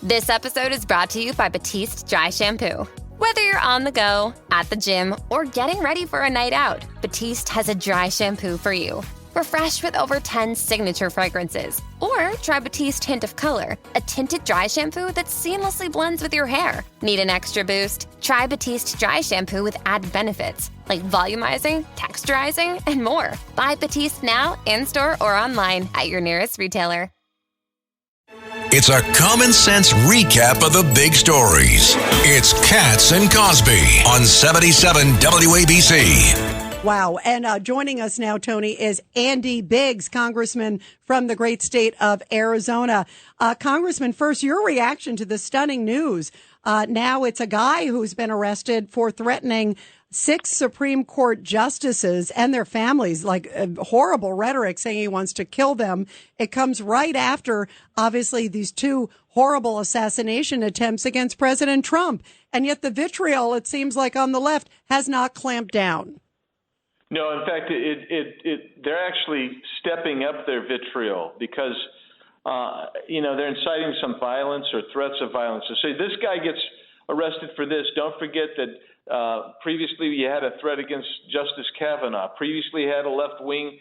This episode is brought to you by Batiste Dry Shampoo. Whether you're on the go, at the gym, or getting ready for a night out, Batiste has a dry shampoo for you. Refresh with over 10 signature fragrances. Or try Batiste Hint of Color, a tinted dry shampoo that seamlessly blends with your hair. Need an extra boost? Try Batiste Dry Shampoo with added benefits like volumizing, texturizing, and more. Buy Batiste now, in-store or online at your nearest retailer. It's a common sense recap of the big stories. It's Katz and Cosby on 77 WABC. Wow. And joining us now, Tony, is Andy Biggs, Congressman from the great state of Arizona. Congressman, first, your reaction to the stunning news. Now it's a guy who's been arrested for threatening 6 Supreme Court justices and their families, like horrible rhetoric saying he wants to kill them. It comes right after, obviously, these 2 horrible assassination attempts against President Trump. And yet the vitriol, it seems like on the left, has not clamped down. No, in fact, they're actually stepping up their vitriol because, they're inciting some violence or threats of violence. So say this guy gets arrested for this. Don't forget that previously you had a threat against Justice Kavanaugh. Previously you had a left wing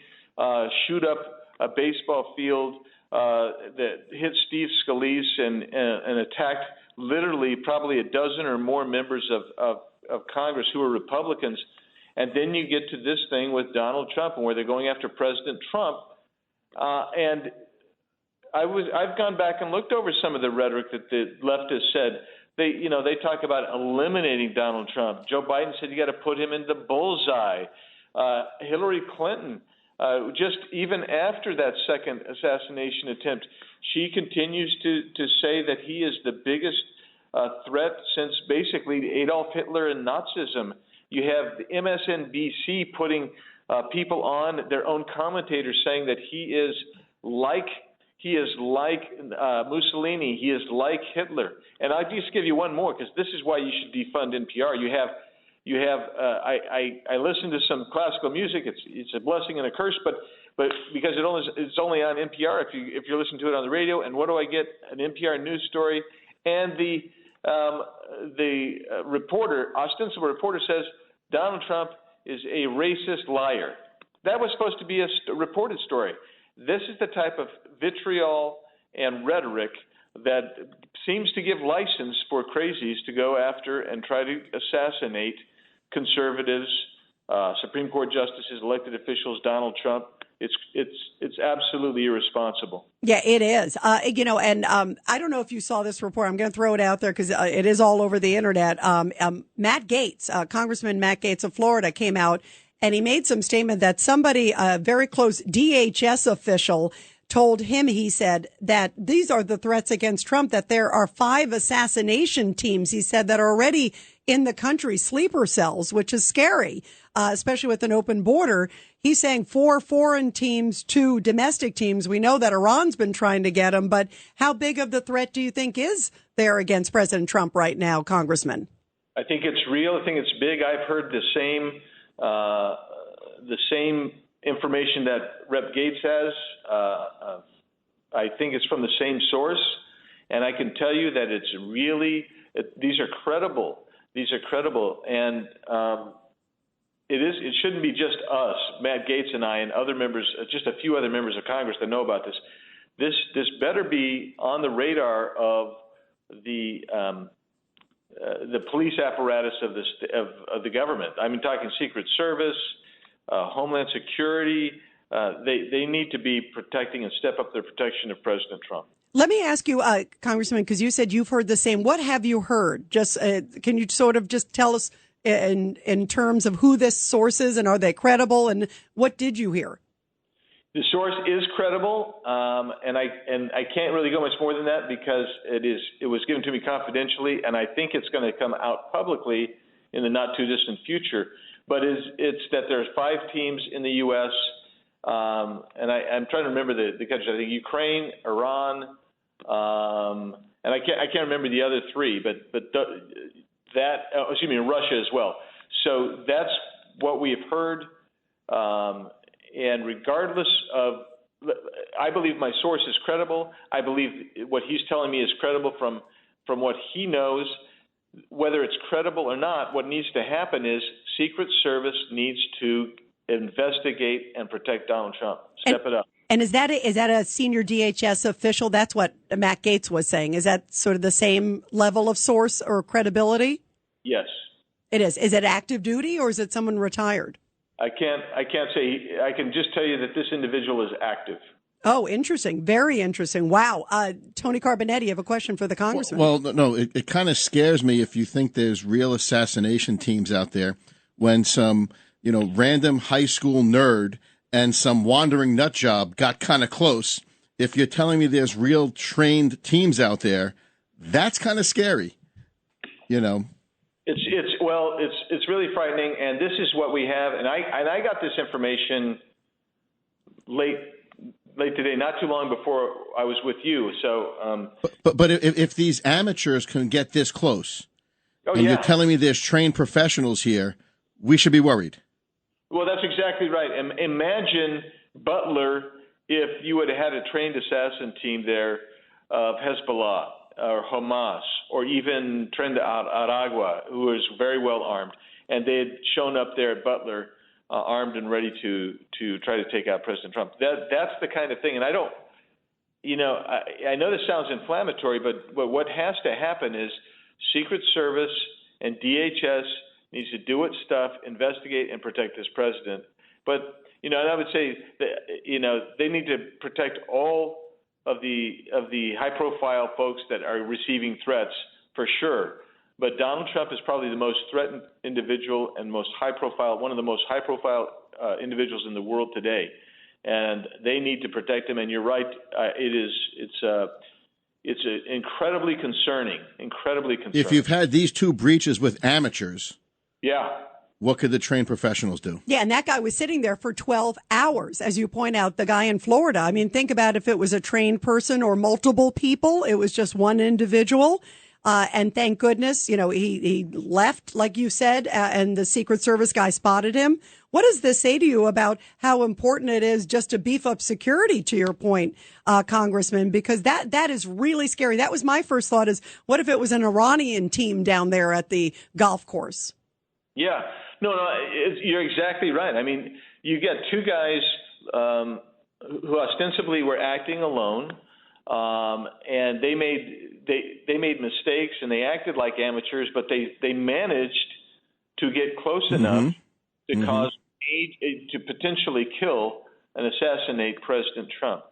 shoot up a baseball field that hit Steve Scalise and attacked literally probably a dozen or more members of Congress who were Republicans. And then you get to this thing with Donald Trump and where they're going after President Trump. And I've gone back and looked over some of the rhetoric that the left has said. They talk about eliminating Donald Trump. Joe Biden said you got to put him in the bullseye. Hillary Clinton, just even after that second assassination attempt, she continues to say that he is the biggest threat since basically Adolf Hitler and Nazism. You have the MSNBC putting people on, their own commentators saying that he is like Mussolini, he is like Hitler. And I'll just give you one more because this is why you should defund NPR. I listen to some classical music. It's a blessing and a curse, but because it's only on NPR if you're listening to it on the radio. And what do I get? An NPR news story, and the reporter, ostensible reporter, says Donald Trump is a racist liar. That was supposed to be a reported story. This is the type of vitriol and rhetoric that seems to give license for crazies to go after and try to assassinate conservatives, Supreme Court justices, elected officials, Donald Trump. It's absolutely irresponsible. Yeah, it is. I don't know if you saw this report. I'm going to throw it out there because it is all over the internet. Matt Gaetz, Congressman Matt Gaetz of Florida, came out and he made some statement that somebody, a very close DHS official, told him, he said, that these are the threats against Trump, that there are 5 assassination teams, he said, that are already in the country, sleeper cells, which is scary, especially with an open border. He's saying 4 foreign teams, 2 domestic teams. We know that Iran's been trying to get them, but how big of the threat do you think is there against President Trump right now, Congressman? I think it's real. I think it's big. I've heard the same information that Rep. Gates has. I think it's from the same source, and I can tell you that these are credible. These are credible, and it shouldn't be just us, Matt Gaetz and I, and other members, just a few other members of Congress that know about this. This better be on the radar of the police apparatus of the government. I'm talking Secret Service, Homeland Security. They need to be protecting and step up their protection of President Trump. Let me ask you, Congressman, because you said you've heard the same. What have you heard? Just can you sort of just tell us in terms of who this source is, and are they credible, and what did you hear? The source is credible, and I can't really go much more than that because it was given to me confidentially, and I think it's going to come out publicly in the not too distant future. But it's that there's 5 teams in the U.S. And I'm trying to remember the countries. I think Ukraine, Iran, and I can't remember the other 3, but Russia as well. So that's what we have heard. And regardless of I believe my source is credible. I believe what he's telling me is credible from what he knows. Whether it's credible or not, what needs to happen is Secret Service needs to investigate and protect Donald Trump. Step it up. And is that a senior DHS official? That's what Matt Gaetz was saying. Is that sort of the same level of source or credibility? Yes. It is. Is it active duty or is it someone retired? I can't say. I can just tell you that this individual is active. Oh, interesting. Very interesting. Wow. Tony Carbonetti, you have a question for the congressman. Well, no, it kind of scares me if you think there's real assassination teams out there when some, random high school nerd and some wandering nut job got kind of close. If you're telling me there's real trained teams out there, that's kind of scary, It's really frightening, and this is what we have. And I got this information late today, not too long before I was with you. So, but if these amateurs can get this close, you're telling me there's trained professionals here, we should be worried. Well, that's exactly right. Imagine Butler if you would have had a trained assassin team there of Hezbollah or Hamas or even Tren de Aragua, who was very well armed, and they had shown up there at Butler armed and ready to try to take out President Trump. That's the kind of thing. And I don't, I know this sounds inflammatory, but what has to happen is Secret Service and DHS needs to do its stuff, investigate and protect this president. But, and I would say that, they need to protect all of the high-profile folks that are receiving threats for sure. But Donald Trump is probably the most threatened individual and one of the most high-profile individuals in the world today, and they need to protect him. And you're right, it's incredibly concerning. If you've had these two breaches with amateurs, what could the trained professionals do? Yeah, and that guy was sitting there for 12 hours, as you point out, the guy in Florida. I mean, think about if it was a trained person or multiple people. It was just one individual. And thank goodness, he left, like you said, and the Secret Service guy spotted him. What does this say to you about how important it is just to beef up security, to your point, Congressman? Because that is really scary. That was my first thought is, what if it was an Iranian team down there at the golf course? Yeah. No, you're exactly right. I mean, you get two guys who ostensibly were acting alone, and they made mistakes and they acted like amateurs, but they managed to get close enough to cause to potentially kill and assassinate President Trump.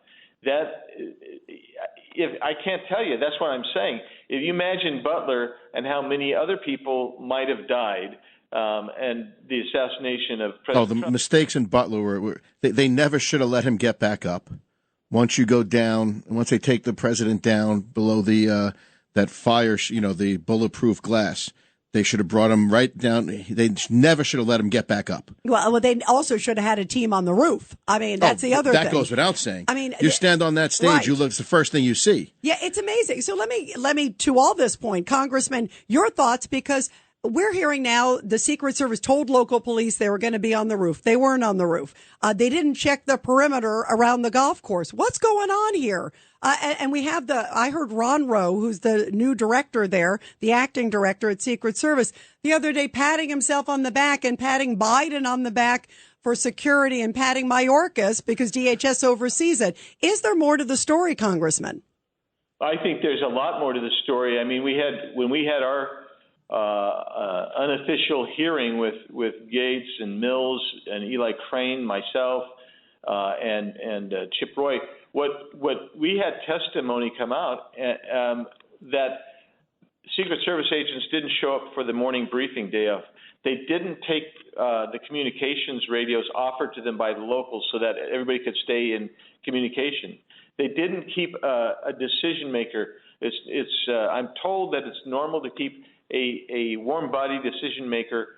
If I can't tell you, that's what I'm saying. If you imagine Butler and how many other people might have died. And the assassination of President Trump. The mistakes in Butler were they never should have let him get back up. Once you go down, once they take the president down below the that fire, the bulletproof glass, they should have brought him right down. They never should have let him get back up. Well, they also should have had a team on the roof. I mean, that's the other thing. That goes without saying. I mean, you stand on that stage, right. you look. It's the first thing you see. Yeah, it's amazing. So let me to all this point, Congressman, your thoughts, because we're hearing now the Secret Service told local police they were going to be on the roof. They weren't on the roof. They didn't check the perimeter around the golf course. What's going on here? And we have I heard Ron Rowe, who's the new director there, the acting director at Secret Service, the other day patting himself on the back and patting Biden on the back for security and patting Mayorkas because DHS oversees it. Is there more to the story, Congressman? I think there's a lot more to the story. I mean, when we had our unofficial hearing with Gates and Mills and Eli Crane, myself, and Chip Roy. What we had testimony come out that Secret Service agents didn't show up for the morning briefing day of. They didn't take the communications radios offered to them by the locals so that everybody could stay in communication. They didn't keep a decision maker. I'm told that it's normal to keep a warm body decision maker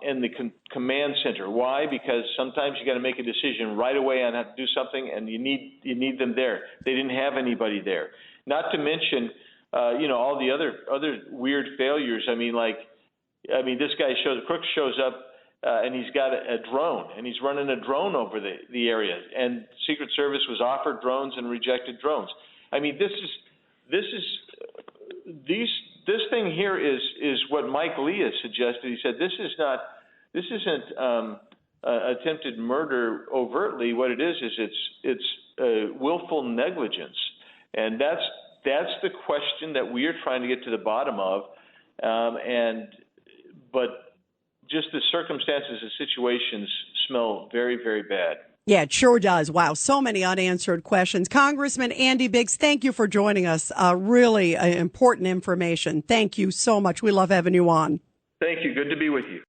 in the command center. Why? Because sometimes you got to make a decision right away on how to do something, and you need them there. They didn't have anybody there. Not to mention, all the other weird failures. This guy Crooks shows up and he's got a drone, and he's running a drone over the area. And Secret Service was offered drones and rejected drones. I mean, this thing here is what Mike Lee has suggested. He said this isn't attempted murder overtly. What it is it's willful negligence, and that's the question that we are trying to get to the bottom of. But just the circumstances, the situations smell very, very bad. Yeah, it sure does. Wow, so many unanswered questions. Congressman Andy Biggs, thank you for joining us. Really important information. Thank you so much. We love having you on. Thank you. Good to be with you.